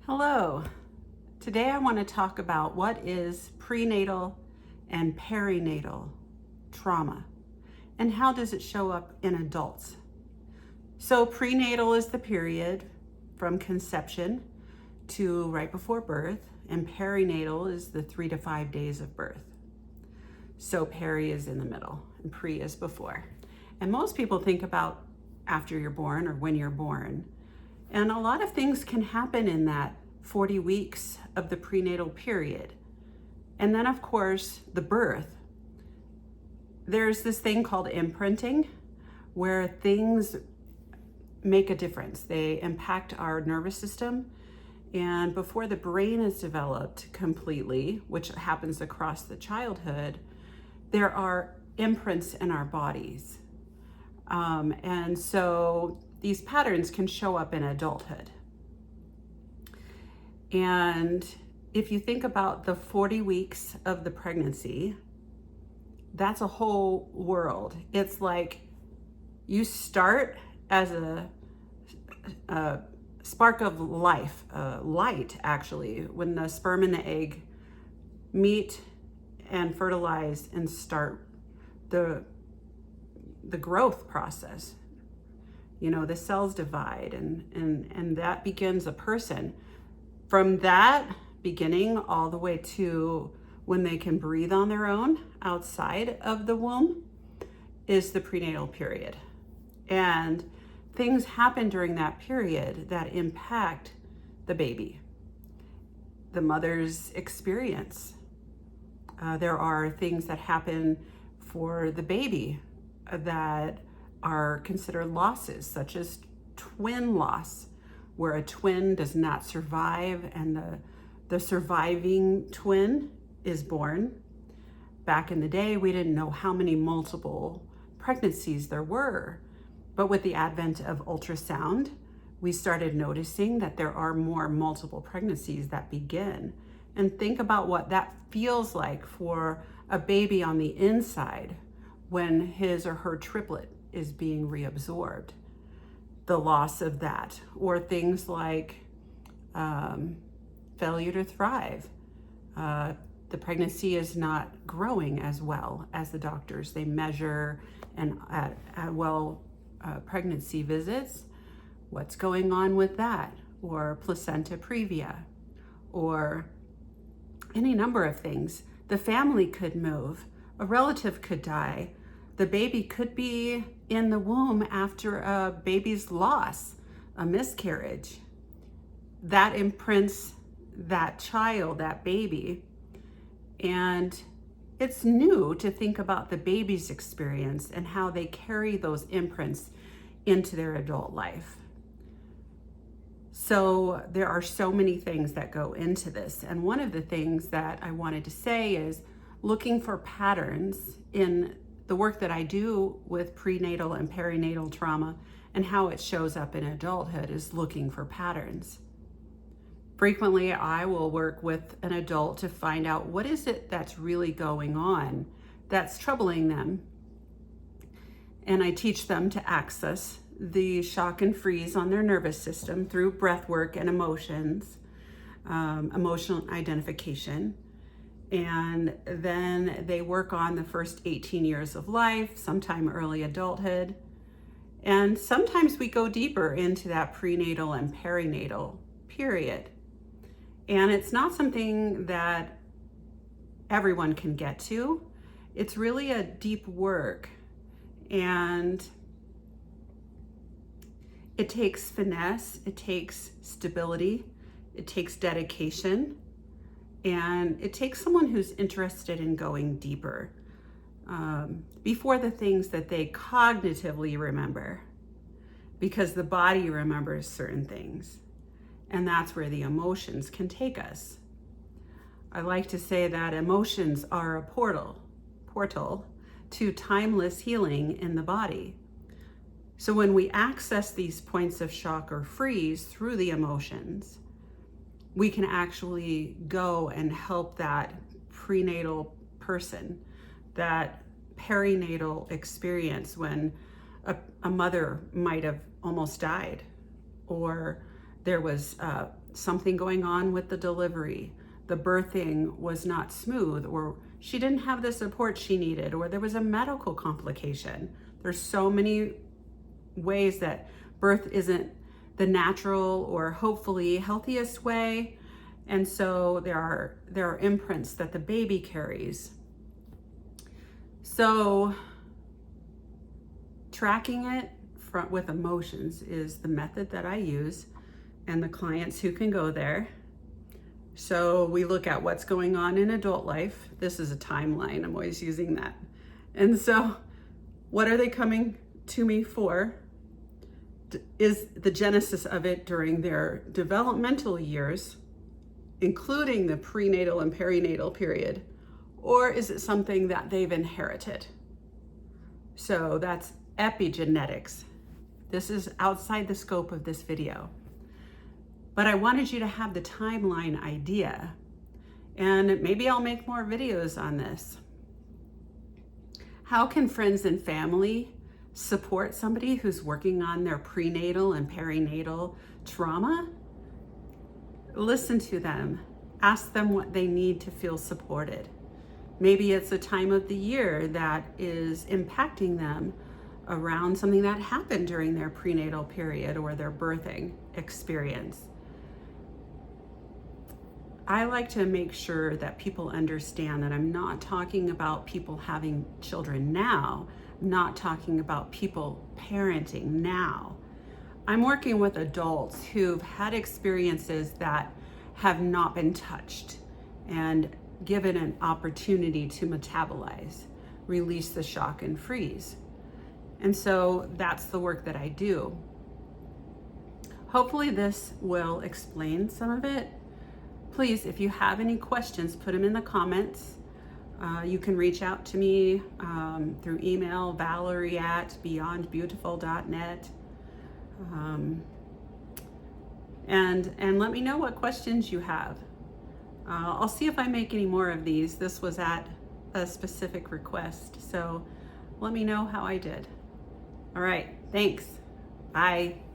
Hello. Today I want to talk about what is prenatal and perinatal trauma and how does it show up in adults. So prenatal is the period from conception to right before birth, and perinatal is the 3 to 5 days of birth. So peri is in the middle and pre is before. And most people think about after you're born or when you're born. And a lot of things can happen in that 40 weeks of the prenatal period. And then, of course, the birth. There's this thing called imprinting where things make a difference. They impact our nervous system. And before the brain is developed completely, which happens across the childhood, there are imprints in our bodies. And so these patterns can show up in adulthood. And if you think about the 40 weeks of the pregnancy, that's a whole world. It's like you start as a spark of life, light actually, when the sperm and the egg meet and fertilize and start the growth process. You know, the cells divide and that begins a person. From that beginning all the way to when they can breathe on their own outside of the womb is the prenatal period. And things happen during that period that impact the baby, the mother's experience. There are things that happen for the baby that are considered losses, such as twin loss, where a twin does not survive and the surviving twin is born. Back in the day, we didn't know how many multiple pregnancies there were. But with the advent of ultrasound, we started noticing that there are more multiple pregnancies that begin. And think about what that feels like for a baby on the inside when his or her triplet is being reabsorbed. The loss of that, or things like failure to thrive. The pregnancy is not growing as well as the doctors. They measure and at pregnancy visits, what's going on with that, or placenta previa, or any number of things. The family could move, a relative could die, the baby could be in the womb after a baby's loss, a miscarriage. That imprints that child, that baby. And it's new to think about the baby's experience and how they carry those imprints into their adult life. So there are so many things that go into this. And one of the things that I wanted to say is looking for patterns in the work that I do with prenatal and perinatal trauma and how it shows up in adulthood is looking for patterns. Frequently, I will work with an adult to find out what is it that's really going on that's troubling them. And I teach them to access the shock and freeze on their nervous system through breath work and emotions, emotional identification. And then they work on the first 18 years of life, sometime early adulthood. And sometimes we go deeper into that prenatal and perinatal period. And it's not something that everyone can get to. It's really a deep work. And it takes finesse, it takes stability, it takes dedication. And it takes someone who's interested in going deeper before the things that they cognitively remember, because the body remembers certain things. And that's where the emotions can take us. I like to say that emotions are a portal to timeless healing in the body. So when we access these points of shock or freeze through the emotions, we can actually go and help that prenatal person, that perinatal experience when a mother might have almost died, or there was something going on with the delivery, the birthing was not smooth, or she didn't have the support she needed, or there was a medical complication. There's so many ways that birth isn't the natural or hopefully healthiest way. And so there are imprints that the baby carries. So tracking it with emotions is the method that I use, and the clients who can go there. So we look at what's going on in adult life. This is a timeline, I'm always using that. And so what are they coming to me for? Is the genesis of it during their developmental years, including the prenatal and perinatal period, or is it something that they've inherited? So that's epigenetics. This is outside the scope of this video, but I wanted you to have the timeline idea, and maybe I'll make more videos on this. How can friends and family support somebody who's working on their prenatal and perinatal trauma? Listen to them. Ask them what they need to feel supported. Maybe it's a time of the year that is impacting them around something that happened during their prenatal period or their birthing experience. I like to make sure that people understand that I'm not talking about people having children now. I'm not talking about people parenting now. I'm working with adults who've had experiences that have not been touched and given an opportunity to metabolize, release the shock and freeze. And so that's the work that I do. Hopefully this will explain some of it. Please, if you have any questions, put them in the comments. You can reach out to me through email, valerie@beyondbeautiful.net. And let me know what questions you have. I'll see if I make any more of these. This was at a specific request, so let me know how I did. All right, thanks. Bye.